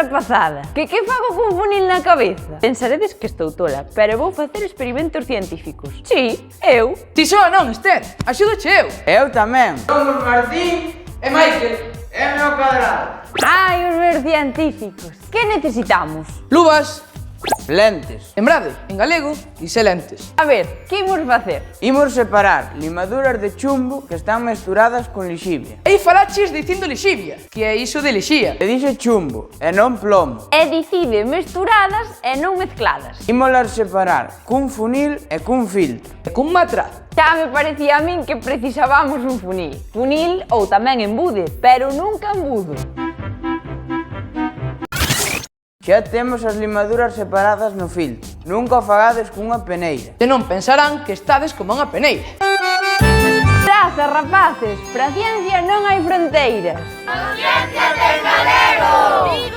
rapazada. Que fago cun funil na cabeza? Pensaredes que estou tola, pero vou facer experimentos científicos. Sí, eu. Ti soa non, Esther. Axúdache eu. Eu tamén. Somos Martín E Michael. e meu cadrado. Ai, os meus científicos. Que necesitamos? Luvas. Lentes. Lembrade, en galego, dice lentes. A ver, que imos facer? Imos separar limaduras de chumbo que están mesturadas con lixivia. Aí falaches dicindo lixivia, que é iso de lixía. E dixe chumbo, e non plomo. E dicide mesturadas e non mezcladas. Ímolas separar cun funil e cun filtro. E cun matraz. Xa me parecía a min que precisábamos un funil. Funil ou tamén embude, pero nunca embudo. Xa temos as limaduras separadas no filtro. Nunca o fagades cunha peneira. Senón pensarán que estades como unha peneira. Grazas, rapaces, para a ciencia non hai fronteiras. ¡Conciencia del galego!